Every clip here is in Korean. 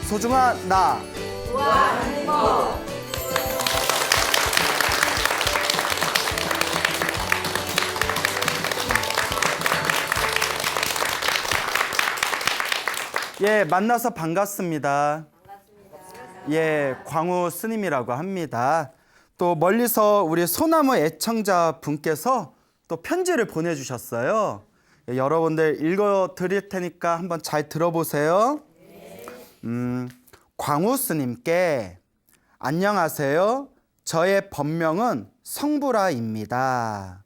소중한 나. 무한행복. 예, 만나서 반갑습니다. 예, 광우 스님이라고 합니다. 또 멀리서 우리 소나무 애청자 분께서 또 편지를 보내주셨어요. 예, 여러분들 읽어 드릴 테니까 한번 잘 들어보세요. 광우 스님께 안녕하세요. 저의 법명은 성부라입니다.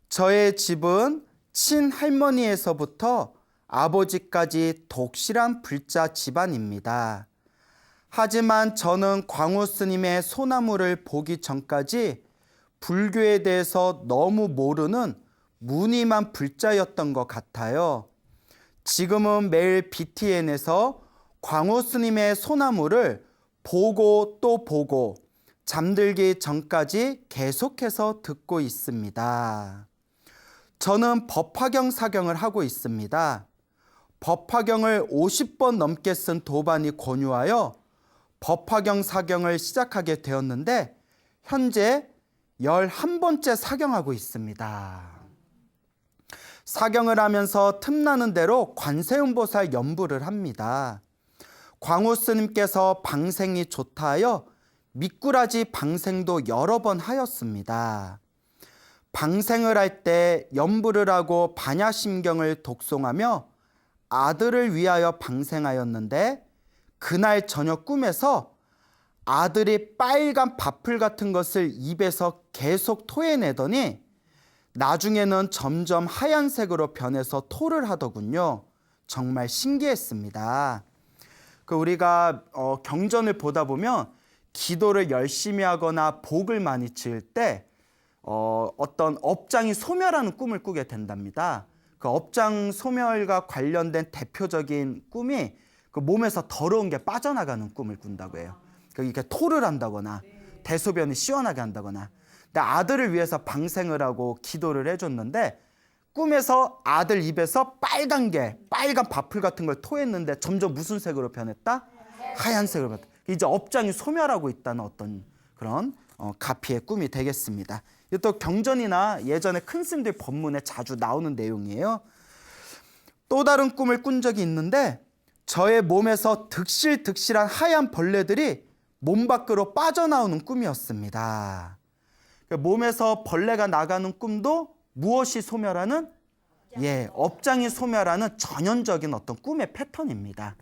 저의 집은 친할머니에서부터 아버지까지 독실한 불자 집안입니다. 하지만 저는 광우 스님의 소나무를 보기 전까지 불교에 대해서 너무 모르는 무늬만 불자였던 것 같아요. 지금은 매일 BTN에서 광우 스님의 소나무를 보고 또 보고 잠들기 전까지 계속해서 듣고 있습니다. 저는 법화경 사경을 하고 있습니다. 법화경을 50번 넘게 쓴 도반이 권유하여 법화경 사경을 시작하게 되었는데 현재 11번째 사경하고 있습니다. 사경을 하면서 틈나는 대로 관세음보살 연부를 합니다. 광우 스님께서 방생이 좋다 하여 미꾸라지 방생도 여러 번 하였습니다. 방생을 할 때 연부를 하고 반야심경을 독송하며 아들을 위하여 방생하였는데 그날 저녁 꿈에서 아들이 빨간 밥풀 같은 것을 입에서 계속 토해내더니 나중에는 점점 하얀색으로 변해서 토를 하더군요. 정말 신기했습니다. 우리가 경전을 보다 보면 기도를 열심히 하거나 복을 많이 지을 때 어떤 업장이 소멸하는 꿈을 꾸게 된답니다. 그 업장 소멸과 관련된 대표적인 꿈이 그 몸에서 더러운 게 빠져나가는 꿈을 꾼다고 해요. 이렇게 토를 한다거나 대소변이 시원하게 한다거나. 근데 아들을 위해서 방생을 하고 기도를 해줬는데 꿈에서 아들 입에서 빨간 밥풀 같은 걸 토했는데 점점 무슨 색으로 변했다? 하얀색으로 변했다. 이제 업장이 소멸하고 있다는 어떤 그런 가피의 꿈이 되겠습니다. 또 경전이나 예전에 큰 스님들 법문에 자주 나오는 내용이에요. 또 다른 꿈을 꾼 적이 있는데 저의 몸에서 득실득실한 하얀 벌레들이 몸 밖으로 빠져나오는 꿈이었습니다. 몸에서 벌레가 나가는 꿈도 무엇이 소멸하는? 업장이 소멸하는 전형적인 어떤 꿈의 패턴입니다.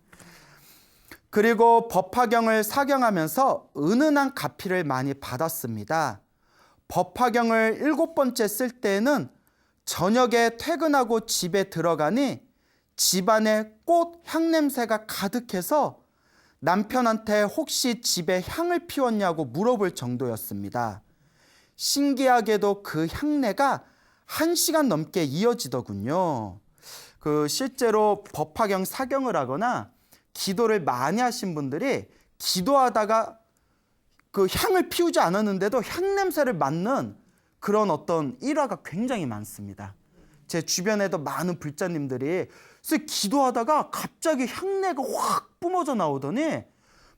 그리고 법화경을 사경하면서 은은한 가피를 많이 받았습니다. 법화경을 7번째 쓸 때에는 저녁에 퇴근하고 집에 들어가니 집안에 꽃 향냄새가 가득해서 남편한테 혹시 집에 향을 피웠냐고 물어볼 정도였습니다. 신기하게도 그 향내가 1시간 넘게 이어지더군요. 실제로 법화경 사경을 하거나 기도를 많이 하신 분들이 기도하다가 그 향을 피우지 않았는데도 향 냄새를 맡는 그런 어떤 일화가 굉장히 많습니다. 제 주변에도 많은 불자님들이 기도하다가 갑자기 향내가 확 뿜어져 나오더니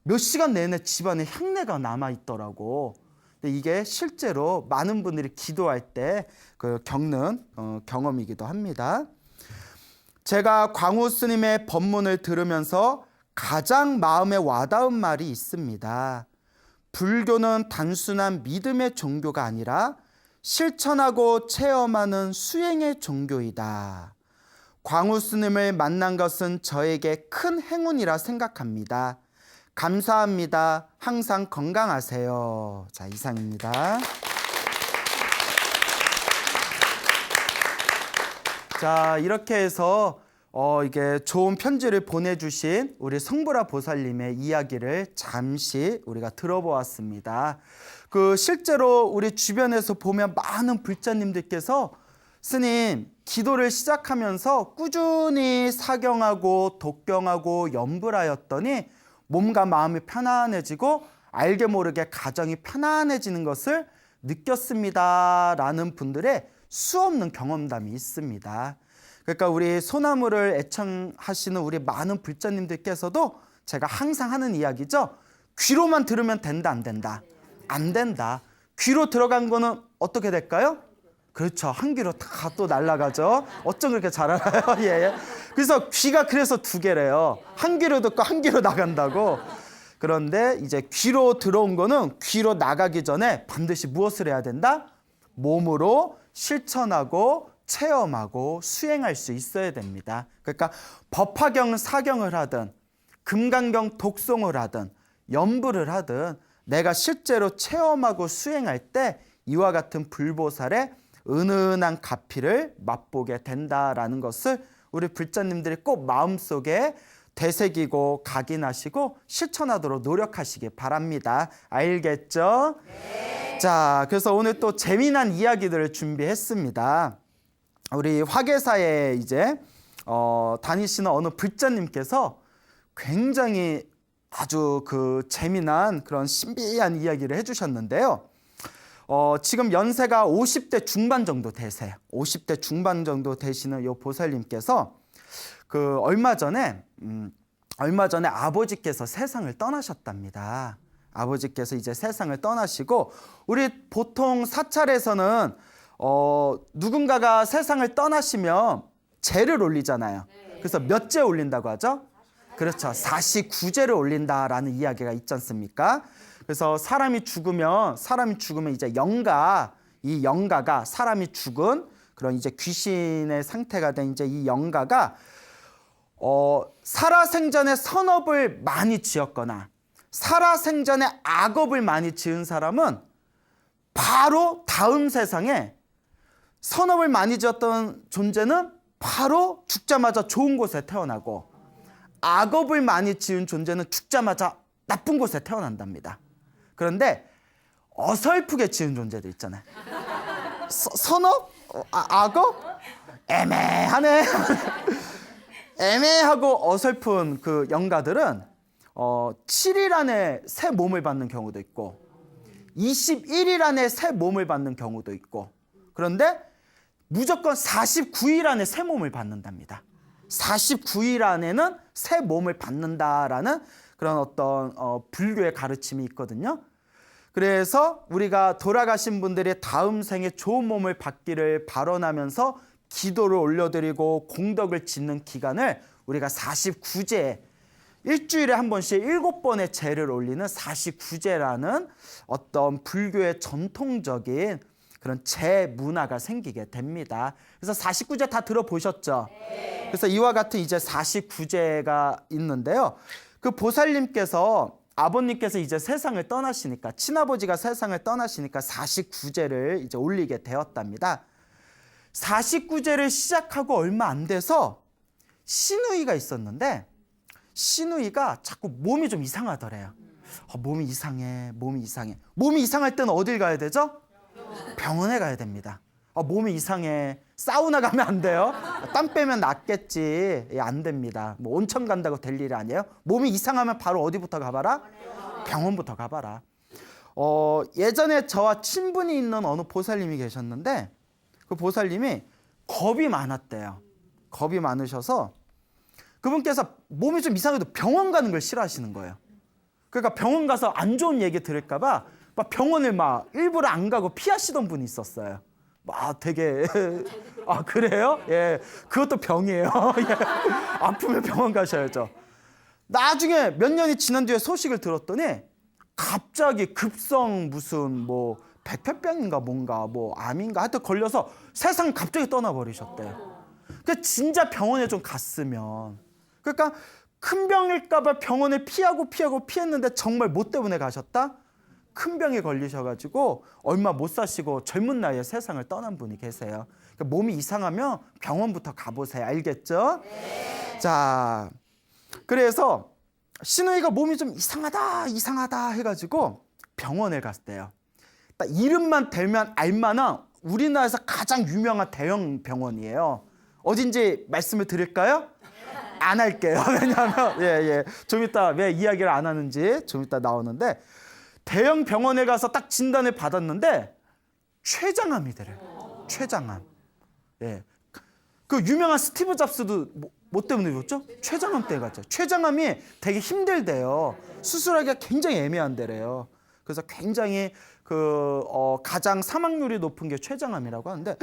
몇 시간 내내 집안에 향내가 남아있더라고. 근데 이게 실제로 많은 분들이 기도할 때 겪는 경험이기도 합니다. 제가 광우 스님의 법문을 들으면서 가장 마음에 와닿은 말이 있습니다. 불교는 단순한 믿음의 종교가 아니라 실천하고 체험하는 수행의 종교이다. 광우 스님을 만난 것은 저에게 큰 행운이라 생각합니다. 감사합니다. 항상 건강하세요. 자, 이상입니다. 자, 이렇게 해서 이게 좋은 편지를 보내주신 우리 성부라 보살님의 이야기를 잠시 우리가 들어보았습니다. 실제로 우리 주변에서 보면 많은 불자님들께서 스님, 기도를 시작하면서 꾸준히 사경하고 독경하고 염불하였더니 몸과 마음이 편안해지고 알게 모르게 가정이 편안해지는 것을 느꼈습니다. 라는 분들의 수없는 경험담이 있습니다. 그러니까 우리 소나무를 애청하시는 우리 많은 불자님들께서도 제가 항상 하는 이야기죠. 귀로만 들으면 된다, 안 된다? 안 된다. 귀로 들어간 거는 어떻게 될까요? 그렇죠. 한 귀로 다 또 날아가죠. 어쩜 그렇게 잘 알아요? 예. 그래서 귀가 그래서 두 개래요. 한 귀로 듣고 한 귀로 나간다고. 그런데 이제 귀로 들어온 거는 귀로 나가기 전에 반드시 무엇을 해야 된다? 몸으로 실천하고 체험하고 수행할 수 있어야 됩니다. 그러니까 법화경 사경을 하든 금강경 독송을 하든 연부를 하든 내가 실제로 체험하고 수행할 때 이와 같은 불보살의 은은한 가피를 맛보게 된다라는 것을 우리 불자님들이 꼭 마음속에 되새기고 각인하시고 실천하도록 노력하시기 바랍니다. 알겠죠? 네. 자, 그래서 오늘 또 재미난 이야기들을 준비했습니다. 우리 화계사에 이제 다니시는 어느 불자님께서 굉장히 아주 그 재미난 그런 신비한 이야기를 해주셨는데요. 지금 연세가 50대 중반 정도 되세요. 50대 중반 정도 되시는 이 보살님께서 그 얼마 전에 아버지께서 세상을 떠나셨답니다. 아버지께서 이제 세상을 떠나시고 우리 보통 사찰에서는 누군가가 세상을 떠나시면 제를 올리잖아요. 그래서 몇 제 올린다고 하죠? 그렇죠. 49제를 올린다라는 이야기가 있지 않습니까? 그래서 사람이 죽으면 이제 이 영가가 사람이 죽은 그런 이제 귀신의 상태가 된 이제 이 영가가 살아생전에 선업을 많이 지었거나 살아생전에 악업을 많이 지은 사람은 바로 다음 세상에 선업을 많이 지었던 존재는 바로 죽자마자 좋은 곳에 태어나고 악업을 많이 지은 존재는 죽자마자 나쁜 곳에 태어난답니다. 그런데 어설프게 지은 존재들 있잖아요. 선업? 악업? 애매하네. 애매하고 어설픈 그 영가들은 7일 안에 새 몸을 받는 경우도 있고 21일 안에 새 몸을 받는 경우도 있고 그런데 무조건 49일 안에 새 몸을 받는답니다. 49일 안에는 새 몸을 받는다라는 그런 어떤 불교의 가르침이 있거든요. 그래서 우리가 돌아가신 분들이 다음 생에 좋은 몸을 받기를 발언하면서 기도를 올려드리고 공덕을 짓는 기간을 우리가 49제, 일주일에 한 번씩 7번의 제를 올리는 49제라는 어떤 불교의 전통적인 그런 제 문화가 생기게 됩니다. 그래서 49제 다 들어보셨죠? 네. 그래서 이와 같은 이제 49제가 있는데요. 그 보살님께서 아버님께서 이제 세상을 떠나시니까 친아버지가 세상을 떠나시니까 49제를 이제 올리게 되었답니다. 49제를 시작하고 얼마 안 돼서 시누이가 있었는데 시누이가 자꾸 몸이 좀 이상하더래요. 몸이 이상해. 몸이 이상할 때는 어딜 가야 되죠? 병원에 가야 됩니다. 몸이 이상해. 사우나 가면 안 돼요. 땀 빼면 낫겠지. 안 됩니다. 뭐 온천 간다고 될 일이 아니에요. 몸이 이상하면 바로 어디부터 가봐라? 병원부터 가봐라. 예전에 저와 친분이 있는 어느 보살님이 계셨는데 그 보살님이 겁이 많았대요. 겁이 많으셔서 그분께서 몸이 좀 이상해도 병원 가는 걸 싫어하시는 거예요. 그러니까 병원 가서 안 좋은 얘기 들을까 봐 막 병원을 막 일부러 안 가고 피하시던 분이 있었어요. 되게 그래요? 예, 그것도 병이에요. 예. 아프면 병원 가셔야죠. 나중에 몇 년이 지난 뒤에 소식을 들었더니 갑자기 급성 무슨 뭐 백혈병인가 뭔가 뭐 암인가 하여튼 걸려서 세상 갑자기 떠나버리셨대요. 그 진짜 병원에 좀 갔으면 그러니까 큰 병일까 봐 병원을 피했는데 정말 뭐 때문에 가셨다? 큰 병에 걸리셔가지고 얼마 못 사시고 젊은 나이에 세상을 떠난 분이 계세요. 그러니까 몸이 이상하면 병원부터 가보세요. 알겠죠? 네. 자, 그래서 시누이가 몸이 좀 이상하다 해가지고 병원에 갔대요. 딱 이름만 대면 알만한 우리나라에서 가장 유명한 대형 병원이에요. 어딘지 말씀을 드릴까요? 안 할게요. 왜냐하면 좀 이따 왜 이야기를 안 하는지 좀 이따 나오는데 대형 병원에 가서 딱 진단을 받았는데 췌장암이더래요. 췌장암. 예. 그 유명한 스티브 잡스도 뭐 때문에 죽었죠? 췌장암 때문에 갔죠. 췌장암이 되게 힘들대요. 수술하기가 굉장히 애매한데래요. 그래서 굉장히 가장 사망률이 높은 게 췌장암이라고 하는데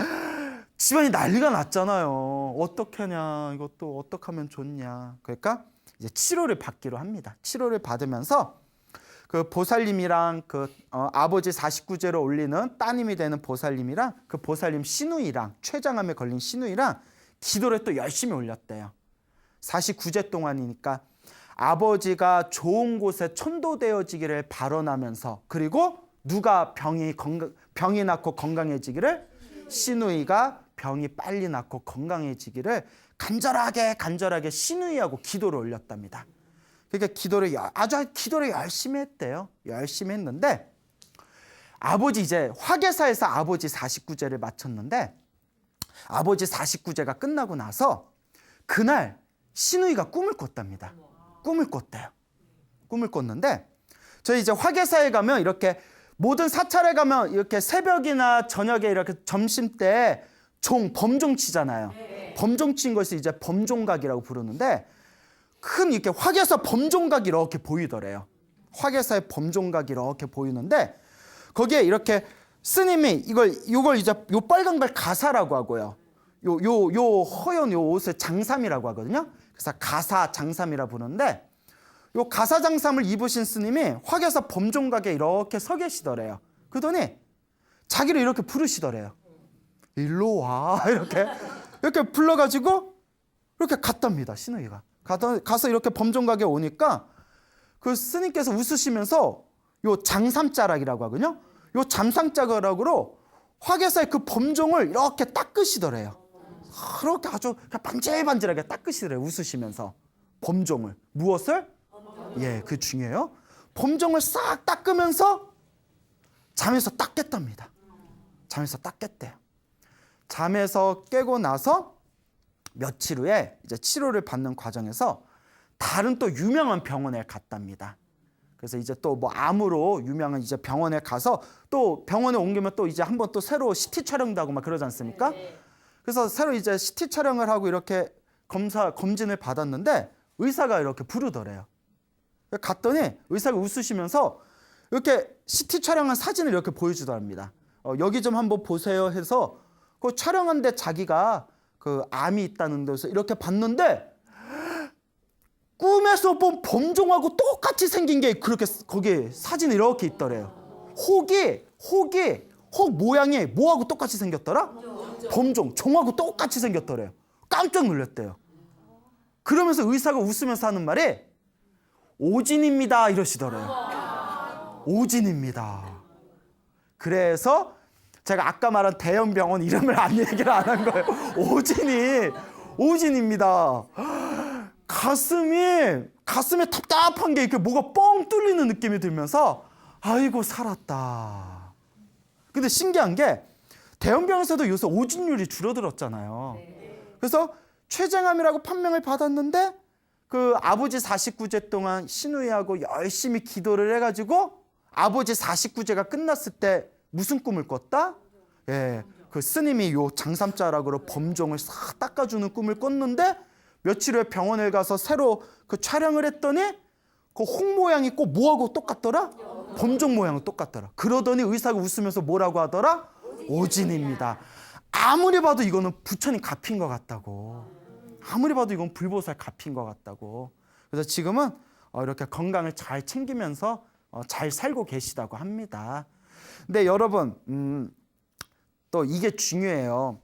집안이 난리가 났잖아요. 어떻게 하냐, 이것도 어떻게 하면 좋냐. 그러니까 이제 치료를 받기로 합니다. 치료를 받으면서 그 보살님이랑 아버지 49제를 올리는 따님이 되는 보살님이랑 그 보살님 시누이랑 췌장암에 걸린 시누이랑 기도를 또 열심히 올렸대요. 49제 동안이니까 아버지가 좋은 곳에 천도되어지기를 발언하면서, 그리고 누가 병이 낫고 건강해지기를, 시누이가 병이 빨리 낫고 건강해지기를 간절하게 시누이하고 기도를 올렸답니다. 그러니까 기도를 열심히 했대요. 열심히 했는데 이제 화계사에서 아버지 49제를 마쳤는데, 아버지 49제가 끝나고 나서 그날 시누이가 꿈을 꿨답니다. 꿈을 꿨대요. 꿈을 꿨는데, 저희 이제 화계사에 가면 이렇게 모든 사찰에 가면 이렇게 새벽이나 저녁에 이렇게 점심 때 범종 치잖아요. 범종 친 것을 이제 범종각이라고 부르는데, 큰 이렇게 화계사 범종각이 이렇게 보이더래요. 화계사의 범종각이 이렇게 보이는데, 거기에 이렇게 스님이 이걸 이제 요 빨간 걸 가사라고 하고요. 요 허연 요 옷을 장삼이라고 하거든요. 그래서 가사 장삼이라 부르는데, 요 가사 장삼을 입으신 스님이 화계사 범종각에 이렇게 서 계시더래요. 그러더니 자기를 이렇게 부르시더래요. 일로 와, 이렇게 불러가지고 이렇게 갔답니다. 시누이가 가서 이렇게 범종각에 오니까 그 스님께서 웃으시면서 요 장삼자락이라고 하거든요. 요 장삼자락으로 화계사의 그 범종을 이렇게 닦으시더래요. 그렇게 아주 반질반질하게 닦으시더래요. 웃으시면서 범종을. 무엇을? 예, 그 중요해요. 범종을 싹 닦으면서 잠에서 딱 깼답니다. 잠에서 딱 깼대요. 잠에서 깨고 나서 며칠 후에 이제 치료를 받는 과정에서 다른 또 유명한 병원에 갔답니다. 그래서 이제 또 뭐 암으로 유명한 이제 병원에 가서 또 병원에 옮기면 또 이제 한번 또 새로 CT 촬영도 하고 막 그러지 않습니까? 그래서 새로 이제 CT 촬영을 하고 이렇게 검진을 받았는데 의사가 이렇게 부르더래요. 갔더니 의사가 웃으시면서 이렇게 CT 촬영한 사진을 이렇게 보여주더랍니다. 여기 좀 한번 보세요 해서 그 촬영한데 자기가 그 암이 있다는 데서 이렇게 봤는데 꿈에서 본 범종하고 똑같이 생긴 게 그렇게 거기에 사진이 이렇게 있더래요. 혹 모양이 뭐하고 똑같이 생겼더라? 범종, 종하고 똑같이 생겼더래요. 깜짝 놀랐대요. 그러면서 의사가 웃으면서 하는 말이 오진입니다 이러시더래요. 오진입니다. 그래서 제가 아까 말한 대형 병원 이름을 얘기를 안 한 거예요. 오진입니다. 가슴에 답답한 게 이렇게 뭐가 뻥 뚫리는 느낌이 들면서 아이고 살았다. 근데 신기한 게 대형 병원에서도 요새 오진율이 줄어들었잖아요. 그래서 췌장암이라고 판명을 받았는데 그 아버지 49제 동안 시누이하고 열심히 기도를 해가지고 아버지 49제가 끝났을 때 무슨 꿈을 꿨다? 예, 그 스님이 요 장삼자락으로 범종을 싹 닦아주는 꿈을 꿨는데 며칠 후에 병원에 가서 새로 그 촬영을 했더니 그 홍 모양이 꼭 뭐하고 똑같더라? 범종 모양은 똑같더라. 그러더니 의사가 웃으면서 뭐라고 하더라? 오진입니다. 아무리 봐도 이거는 부처님 갚인 것 같다고. 아무리 봐도 이건 불보살 갚인 것 같다고. 그래서 지금은 이렇게 건강을 잘 챙기면서 잘 살고 계시다고 합니다. 근데 여러분 또 이게 중요해요.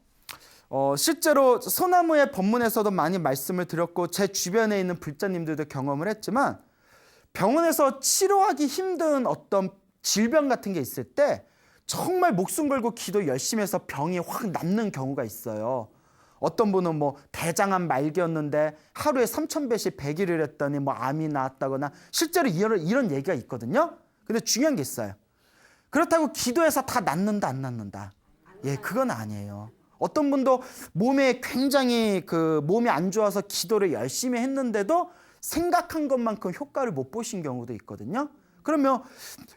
실제로 소나무의 법문에서도 많이 말씀을 드렸고 제 주변에 있는 불자님들도 경험을 했지만 병원에서 치료하기 힘든 어떤 질병 같은 게 있을 때 정말 목숨 걸고 기도 열심히 해서 병이 확 낫는 경우가 있어요. 어떤 분은 뭐 대장암 말기였는데 하루에 3,000배씩 100일을 했더니 뭐 암이 나았다거나 실제로 이런 얘기가 있거든요. 근데 중요한 게 있어요. 그렇다고 기도해서 다 낫는다 안 낫는다. 예, 그건 아니에요. 어떤 분도 몸에 굉장히 몸이 안 좋아서 기도를 열심히 했는데도 생각한 것만큼 효과를 못 보신 경우도 있거든요. 그러면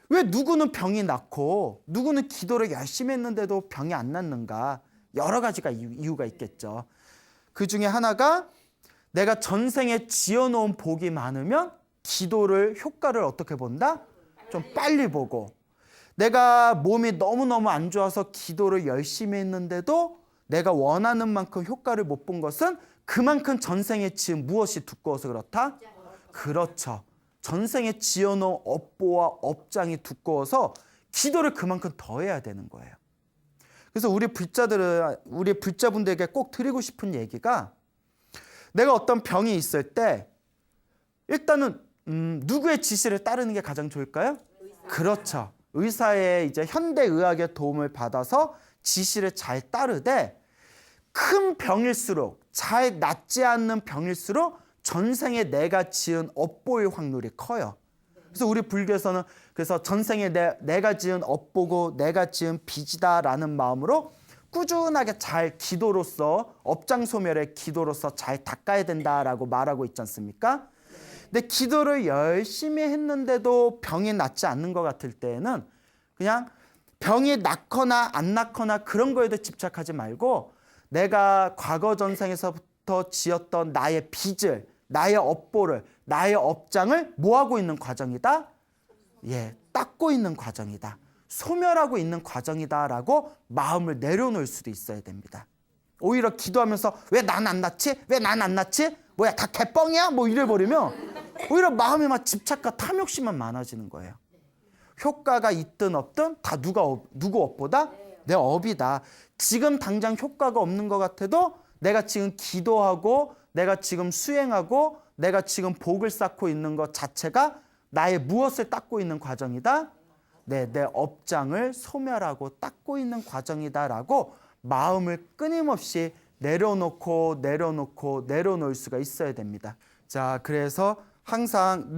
왜 누구는 병이 낫고 누구는 기도를 열심히 했는데도 병이 안 낫는가? 여러 가지가 이유가 있겠죠. 그 중에 하나가 내가 전생에 지어놓은 복이 많으면 기도를 효과를 어떻게 본다? 좀 빨리 보고, 내가 몸이 너무너무 안 좋아서 기도를 열심히 했는데도 내가 원하는 만큼 효과를 못 본 것은 그만큼 전생에 지은 무엇이 두꺼워서 그렇다? 그렇죠. 전생에 지어놓은 업보와 업장이 두꺼워서 기도를 그만큼 더 해야 되는 거예요. 그래서 우리 불자분들에게 꼭 드리고 싶은 얘기가, 내가 어떤 병이 있을 때 일단은 누구의 지시를 따르는 게 가장 좋을까요? 그렇죠. 의사의 이제 현대의학의 도움을 받아서 지시를 잘 따르되, 큰 병일수록, 잘 낫지 않는 병일수록 전생에 내가 지은 업보의 확률이 커요. 그래서 우리 불교에서는 그래서 전생에 내가 지은 업보고 내가 지은 빚이다라는 마음으로 꾸준하게 잘 기도로서, 업장 소멸의 기도로서 잘 닦아야 된다라고 말하고 있지 않습니까? 근데 기도를 열심히 했는데도 병이 낫지 않는 것 같을 때에는 그냥 병이 낫거나 안 낫거나 그런 거에도 집착하지 말고, 내가 과거 전생에서부터 지었던 나의 빚을, 나의 업보를, 나의 업장을 뭐하고 있는 과정이다? 예, 닦고 있는 과정이다. 소멸하고 있는 과정이다라고 마음을 내려놓을 수도 있어야 됩니다. 오히려 기도하면서 왜 난 안 낫지? 왜 난 안 낫지? 뭐야 다 개뻥이야? 뭐 이래버리면 오히려 마음에 막 집착과 탐욕심만 많아지는 거예요. 효과가 있든 없든 다 누구 업보다? 내 업이다. 지금 당장 효과가 없는 것 같아도 내가 지금 기도하고 내가 지금 수행하고 내가 지금 복을 쌓고 있는 것 자체가 나의 무엇을 닦고 있는 과정이다? 내 업장을 소멸하고 닦고 있는 과정이다라고 마음을 끊임없이 내려놓을 수가 있어야 됩니다. 자, 그래서 항상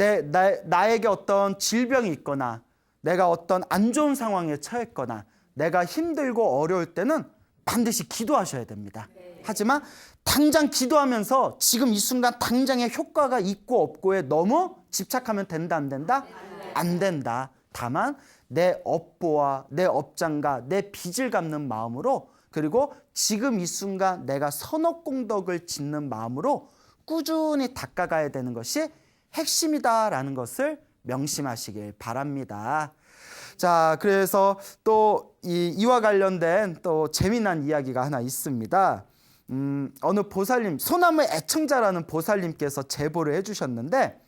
나에게 어떤 질병이 있거나 내가 어떤 안 좋은 상황에 처했거나 내가 힘들고 어려울 때는 반드시 기도하셔야 됩니다. 하지만 당장 기도하면서 지금 이 순간 당장의 효과가 있고 없고에 너무 집착하면 된다, 안 된다? 안 된다. 다만 내 업보와 내 업장과 내 빚을 갚는 마음으로, 그리고 지금 이 순간 내가 선업공덕을 짓는 마음으로 꾸준히 닦아가야 되는 것이 핵심이다라는 것을 명심하시길 바랍니다. 자, 그래서 또 이와 관련된 또 재미난 이야기가 하나 있습니다. 어느 보살님, 소나무 애청자라는 보살님께서 제보를 해주셨는데,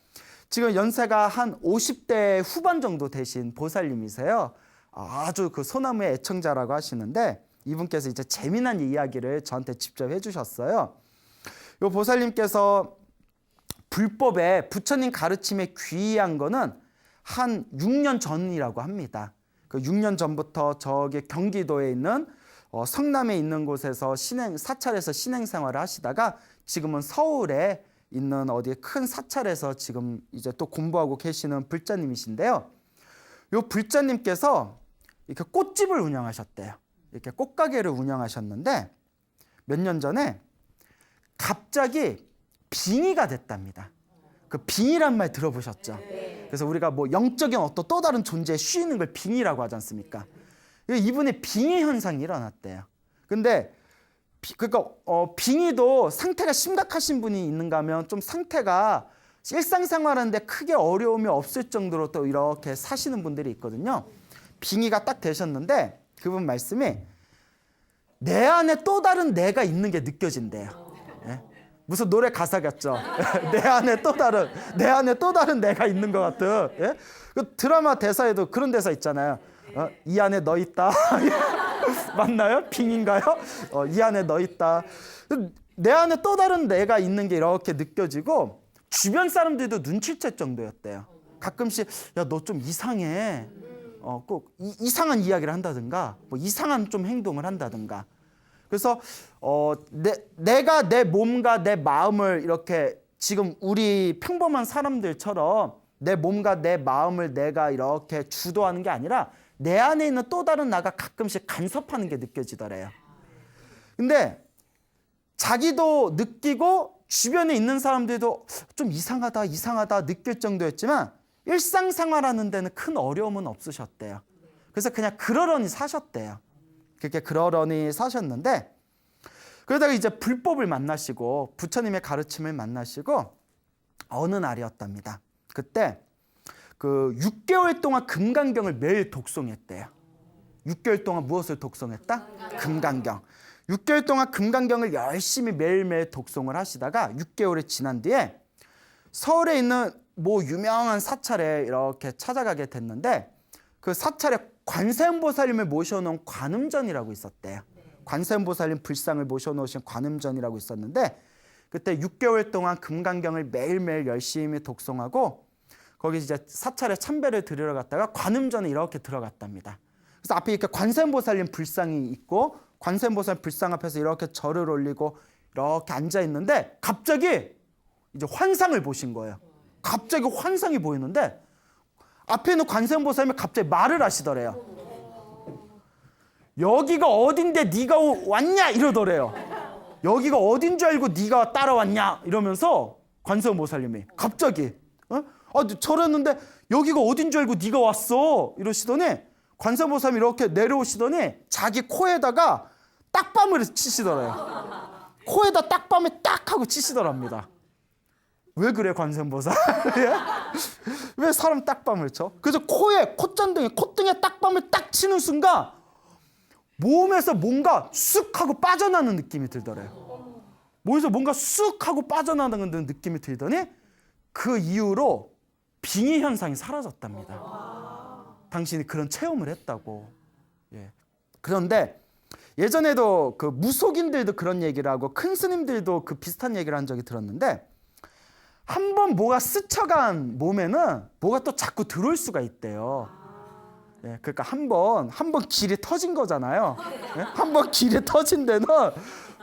지금 연세가 한 50대 후반 정도 되신 보살님이세요. 아주 그 소나무의 애청자라고 하시는데, 이분께서 이제 재미난 이야기를 저한테 직접 해주셨어요. 이 보살님께서 불법에 부처님 가르침에 귀의한 거는 한 6년 전이라고 합니다. 그 6년 전부터 저기 경기도에 있는 성남에 있는 곳에서 사찰에서 신행 생활을 하시다가 지금은 서울에 있는 어디 큰 사찰에서 지금 이제 또 공부하고 계시는 불자님이신데요. 이 불자님께서 이렇게 꽃집을 운영하셨대요. 이렇게 꽃가게를 운영하셨는데 몇 년 전에 갑자기 빙의가 됐답니다. 그 빙의란 말 들어보셨죠? 그래서 우리가 뭐 영적인 어떤 또 다른 존재에 쉬는 걸 빙의라고 하지 않습니까? 이분의 빙의 현상이 일어났대요. 근데 그러니까 빙의도 상태가 심각하신 분이 있는가 하면 좀 상태가 일상생활하는데 크게 어려움이 없을 정도로 또 이렇게 사시는 분들이 있거든요. 빙의가 딱 되셨는데 그분 말씀이 내 안에 또 다른 내가 있는 게 느껴진대요. 예? 무슨 노래 가사 같죠? 내 안에 또 다른 내가 있는 것 같은. 예? 그 드라마 대사에도 그런 대사 있잖아요. 이 안에 너 있다. 맞나요? 빙인가요? 이 안에 너 있다. 내 안에 또 다른 내가 있는 게 이렇게 느껴지고 주변 사람들도 눈치챌 정도였대요. 가끔씩 야, 너 좀 이상해. 꼭 이상한 이야기를 한다든가 뭐 이상한 좀 행동을 한다든가. 그래서 내가 내 몸과 내 마음을 이렇게 지금 우리 평범한 사람들처럼 내 몸과 내 마음을 내가 이렇게 주도하는 게 아니라 내 안에 있는 또 다른 나가 가끔씩 간섭하는 게 느껴지더래요. 근데 자기도 느끼고 주변에 있는 사람들도 좀 이상하다 느낄 정도였지만 일상생활하는 데는 큰 어려움은 없으셨대요. 그래서 그냥 그러려니 사셨대요. 그렇게 그러려니 사셨는데 그러다가 이제 불법을 만나시고 부처님의 가르침을 만나시고 어느 날이었답니다. 그때 그 6개월 동안 금강경을 매일 독송했대요. 6개월 동안 무엇을 독송했다? 금강경. 6개월 동안 금강경을 열심히 매일매일 독송을 하시다가 6개월이 지난 뒤에 서울에 있는 뭐 유명한 사찰에 이렇게 찾아가게 됐는데 그 사찰에 관세음보살님을 모셔놓은 관음전이라고 있었대요. 관세음보살님 불상을 모셔놓으신 관음전이라고 있었는데 그때 6개월 동안 금강경을 매일매일 열심히 독송하고 거기 이제 사찰에 참배를 드리러 갔다가 관음전에 이렇게 들어갔답니다. 그래서 앞에 이렇게 관세음보살님 불상이 있고 관세음보살 불상 앞에서 이렇게 절을 올리고 이렇게 앉아 있는데 갑자기 이제 환상을 보신 거예요. 갑자기 환상이 보이는데 앞에 있는 관세음보살님이 갑자기 말을 하시더래요. 여기가 어딘데 네가 왔냐 이러더래요. 여기가 어딘 줄 알고 네가 따라왔냐 이러면서 관세음보살님이 갑자기 저랬는데 여기가 어딘 줄 알고 네가 왔어 이러시더니 관세음보살님이 이렇게 내려오시더니 자기 코에다가 딱밤을 치시더래요. 코에다 딱밤을 딱 하고 치시더랍니다. 왜 그래 관세음보살? 왜 사람 딱밤을 쳐? 그래서 코에 콧잔등에 콧등에 딱밤을 딱 치는 순간 몸에서 뭔가 쑥 하고 빠져나는 느낌이 들더래요. 몸에서 뭔가 쑥 하고 빠져나는 느낌이 들더니 그 이후로 빙의 현상이 사라졌답니다. 당신이 그런 체험을 했다고. 예. 그런데 예전에도 그 무속인들도 그런 얘기를 하고 큰 스님들도 그 비슷한 얘기를 한 적이 들었는데 한 번 뭐가 스쳐간 몸에는 뭐가 또 자꾸 들어올 수가 있대요. 예, 그러니까 한 번 길이 터진 거잖아요. 예? 한 번 길이 터진 데는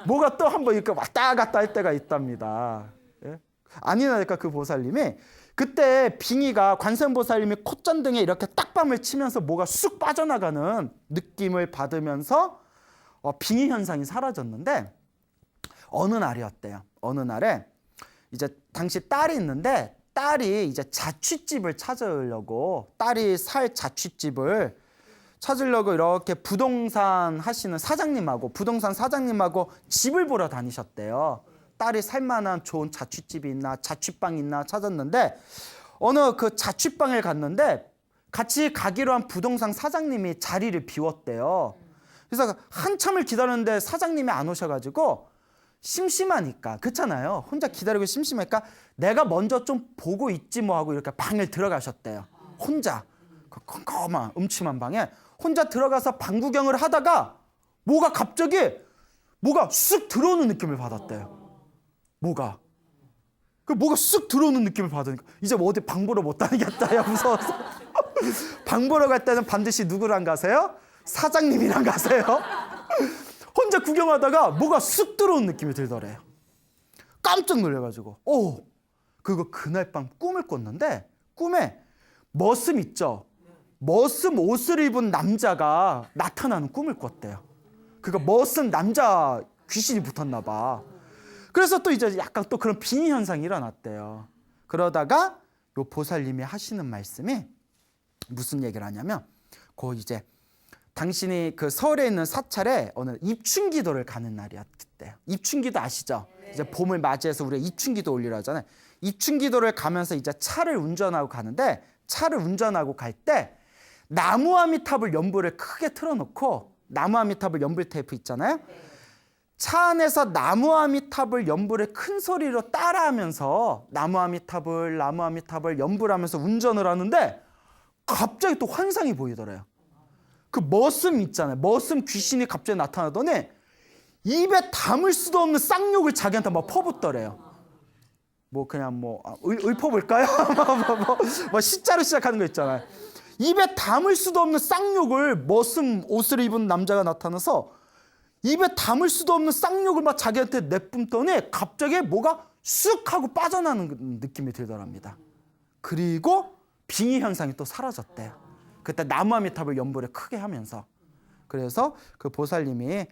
뭐가 또 한 번 이렇게 왔다 갔다 할 때가 있답니다. 예? 아니나니까 그 보살님이 그때 빙의가 관세음보살님이 콧잔등에 이렇게 딱밤을 치면서 뭐가 쑥 빠져나가는 느낌을 받으면서 빙의 현상이 사라졌는데 어느 날이었대요. 어느 날에 이제 당시 딸이 있는데 딸이 이제 자취집을 찾으려고 딸이 살 자취집을 찾으려고 이렇게 부동산 하시는 사장님하고 부동산 사장님하고 집을 보러 다니셨대요. 딸이 살만한 좋은 자취집이 있나 자취방이 있나 찾았는데 어느 그 자취방을 갔는데 같이 가기로 한 부동산 사장님이 자리를 비웠대요. 그래서 한참을 기다렸는데 사장님이 안 오셔가지고 심심하니까 그렇잖아요. 혼자 기다리고 심심하니까 내가 먼저 좀 보고 있지 뭐 하고 이렇게 방에 들어가셨대요. 혼자 그 컴컴한 음침한 방에 혼자 들어가서 방 구경을 하다가 뭐가 갑자기 뭐가 쑥 들어오는 느낌을 받았대요. 뭐가 쑥 들어오는 느낌을 받으니까 이제 뭐 어디 방 보러 못 다니겠다 야 무서워서 방 보러 갈 때는 반드시 누구랑 가세요? 사장님이랑 가세요. 혼자 구경하다가 뭐가 쑥 들어온 느낌이 들더래요. 깜짝 놀래가지고 그거 그날 밤 꿈을 꿨는데 꿈에 머슴 있죠. 머슴 옷을 입은 남자가 나타나는 꿈을 꿨대요. 그러니까 머슴 남자 귀신이 붙었나 봐. 그래서 또 이제 약간 또 그런 빙의 현상이 일어났대요. 그러다가 요 보살님이 하시는 말씀이 무슨 얘기를 하냐면 그 이제 당신이 그 서울에 있는 사찰에 어느 입춘기도를 가는 날이었대요. 입춘기도 아시죠? 이제 봄을 맞이해서 우리가 입춘기도 올리려 하잖아요. 입춘기도를 가면서 이제 차를 운전하고 가는데 차를 운전하고 갈 때 나무아미탑을 연불을 크게 틀어놓고 나무아미탑을 연불 테이프 있잖아요. 차 안에서 나무아미탑을 연불을 큰 소리로 따라하면서 나무아미탑을 연불하면서 운전을 하는데 갑자기 또 환상이 보이더래요. 그 머슴 있잖아요. 머슴 귀신이 갑자기 나타나더니 입에 담을 수도 없는 쌍욕을 자기한테 막 퍼붓더래요. 뭐 그냥 뭐 읊어볼까요? 뭐 시자로 시작하는 거 있잖아요. 입에 담을 수도 없는 쌍욕을 머슴 옷을 입은 남자가 나타나서 입에 담을 수도 없는 쌍욕을 막 자기한테 내뿜더니 갑자기 뭐가 쑥 하고 빠져나는 느낌이 들더랍니다. 그리고 빙의 현상이 또 사라졌대요. 그때 나무아미탑을 연불에 크게 하면서. 그래서 그 보살님이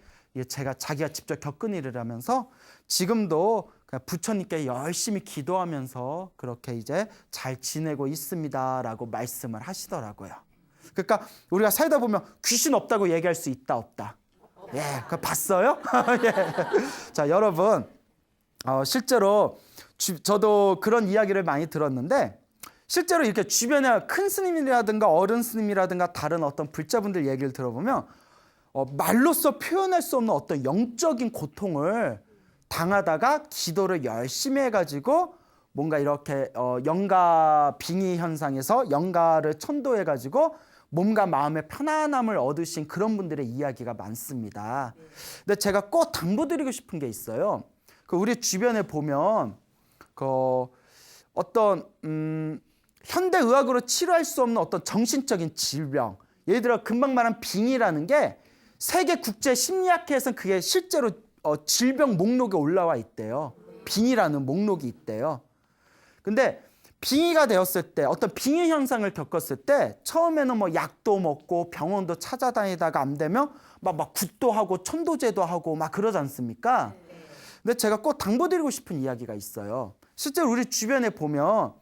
자기가 직접 겪은 일이라면서 지금도 그냥 부처님께 열심히 기도하면서 그렇게 이제 잘 지내고 있습니다라고 말씀을 하시더라고요. 그러니까 우리가 살다 보면 귀신 없다고 얘기할 수 있다 없다? 예, 그거 봤어요? 예. 자, 여러분, 실제로 저도 그런 이야기를 많이 들었는데 실제로 이렇게 주변에 큰 스님이라든가 어른 스님이라든가 다른 어떤 불자분들 얘기를 들어보면 말로써 표현할 수 없는 어떤 영적인 고통을 당하다가 기도를 열심히 해가지고 뭔가 이렇게 영가 빙의 현상에서 영가를 천도해가지고 몸과 마음의 편안함을 얻으신 그런 분들의 이야기가 많습니다. 근데 제가 꼭 당부드리고 싶은 게 있어요. 우리 주변에 보면 어떤 현대 의학으로 치료할 수 없는 어떤 정신적인 질병, 예를 들어 금방 말한 빙의라는 게 세계 국제 심리학회에서는 그게 실제로 질병 목록에 올라와 있대요. 빙의라는 목록이 있대요. 근데 빙의가 되었을 때 어떤 빙의 현상을 겪었을 때 처음에는 뭐 약도 먹고 병원도 찾아다니다가 안 되면 막 굿도 하고 천도제도 하고 막 그러지 않습니까? 근데 제가 꼭 당부드리고 싶은 이야기가 있어요. 실제로 우리 주변에 보면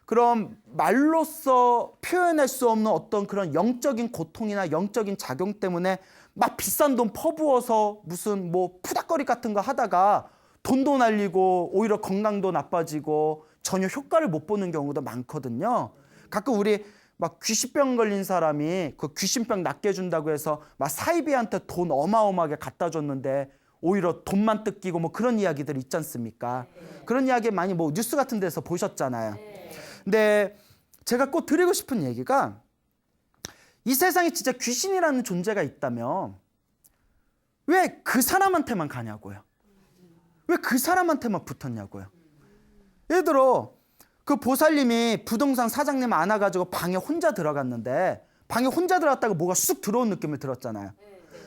그런 말로써 표현할 수 없는 어떤 그런 영적인 고통이나 영적인 작용 때문에 막 비싼 돈 퍼부어서 무슨 뭐 푸닥거리 같은 거 하다가 돈도 날리고 오히려 건강도 나빠지고 전혀 효과를 못 보는 경우도 많거든요. 가끔 우리 막 귀신병 걸린 사람이 그 귀신병 낫게 해준다고 해서 막 사이비한테 돈 어마어마하게 갖다 줬는데 오히려 돈만 뜯기고 뭐 그런 이야기들 있지 않습니까? 그런 이야기 많이 뭐 뉴스 같은 데서 보셨잖아요. 근데 제가 꼭 드리고 싶은 얘기가 이 세상에 진짜 귀신이라는 존재가 있다면 왜 그 사람한테만 가냐고요. 왜 그 사람한테만 붙었냐고요. 예를 들어 그 보살님이 부동산 사장님 안아가지고 방에 혼자 들어갔는데 방에 혼자 들어갔다가 뭐가 쑥 들어온 느낌을 들었잖아요.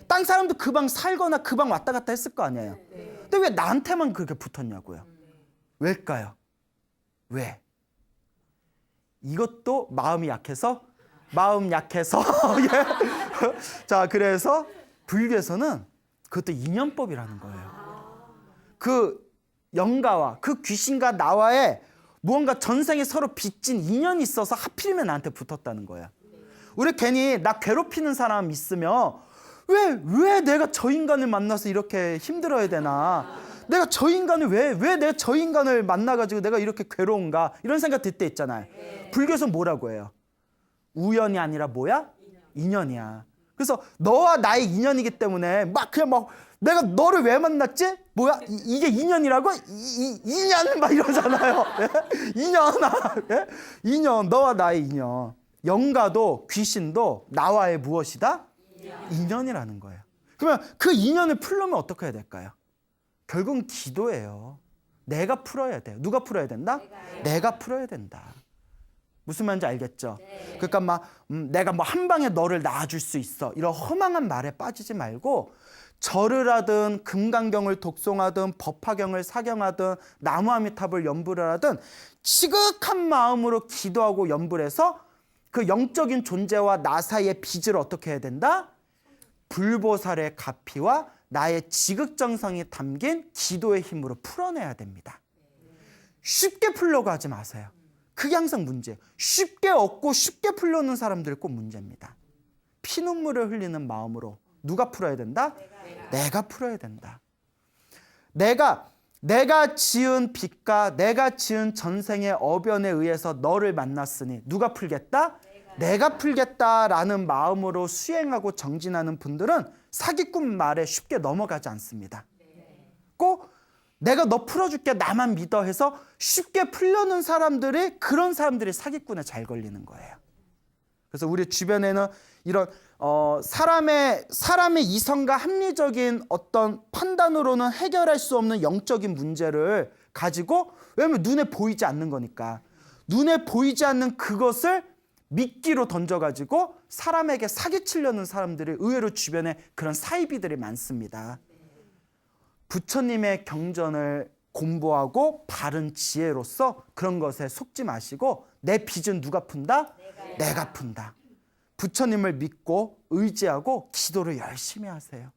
딴 사람도 그 방 살거나 그 방 왔다 갔다 했을 거 아니에요. 근데 왜 나한테만 그렇게 붙었냐고요. 왜일까요? 왜? 이것도 마음이 약해서 예. 자, 그래서 불교에서는 그것도 인연법이라는 거예요. 그 영가와 그 귀신과 나와의 무언가 전생에 서로 빚진 인연이 있어서 하필이면 나한테 붙었다는 거예요. 우리 괜히 나 괴롭히는 사람 있으면 왜 내가 저 인간을 만나서 이렇게 힘들어야 되나? 내가 저 인간을 왜 내가 저 인간을 만나가지고 내가 이렇게 괴로운가? 이런 생각 들 때 있잖아요. 불교에서 뭐라고 해요? 우연이 아니라 뭐야? 인연이야. 그래서 너와 나의 인연이기 때문에 막 내가 너를 왜 만났지? 뭐야? 이게 인연이라고? 인연 막 이러잖아요. 예? 예? 인연, 너와 나의 인연. 영가도 귀신도 나와의 무엇이다? 인연이라는 거예요. 그러면 그 인연을 풀려면 어떻게 해야 될까요? 결국은 기도예요. 내가 풀어야 돼요. 누가 풀어야 된다? 내가 풀어야 된다. 무슨 말인지 알겠죠? 그러니까 내가 한 방에 너를 낳아줄 수 있어. 이런 허망한 말에 빠지지 말고 절을 하든 금강경을 독송하든 법화경을 사경하든 나무아미탑을 연불을 하든 지극한 마음으로 기도하고 연불 해서 그 영적인 존재와 나 사이의 빚을 어떻게 해야 된다? 불보살의 가피와 나의 지극정성이 담긴 기도의 힘으로 풀어내야 됩니다. 쉽게 풀려고 하지 마세요. 그게 항상 문제예요. 쉽게 얻고 쉽게 풀려는 사람들이 꼭 문제입니다. 피눈물을 흘리는 마음으로 누가 풀어야 된다? 내가 풀어야 된다. 내가 지은 빚과 내가 지은 전생의 어변에 의해서 너를 만났으니 누가 풀겠다? 내가 풀겠다라는 마음으로 수행하고 정진하는 분들은 사기꾼 말에 쉽게 넘어가지 않습니다. 꼭 내가 너 풀어줄게 나만 믿어 해서 쉽게 풀려는 사람들이 그런 사람들이 사기꾼에 잘 걸리는 거예요. 그래서 우리 주변에는 이런 사람의 이성과 합리적인 어떤 판단으로는 해결할 수 없는 영적인 문제를 가지고, 왜냐하면 눈에 보이지 않는 거니까 눈에 보이지 않는 그것을 미끼로 던져가지고 사람에게 사기치려는 사람들이 의외로 주변에 그런 사이비들이 많습니다. 부처님의 경전을 공부하고 바른 지혜로서 그런 것에 속지 마시고 내 빚은 누가 푼다? 내가 푼다. 부처님을 믿고 의지하고 기도를 열심히 하세요.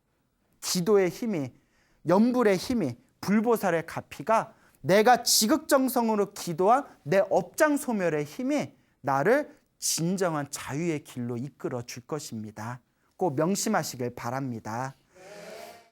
기도의 힘이, 연불의 힘이, 불보살의 가피가 내가 지극정성으로 기도한 내 업장 소멸의 힘이 나를 진정한 자유의 길로 이끌어 줄 것입니다. 꼭 명심하시길 바랍니다.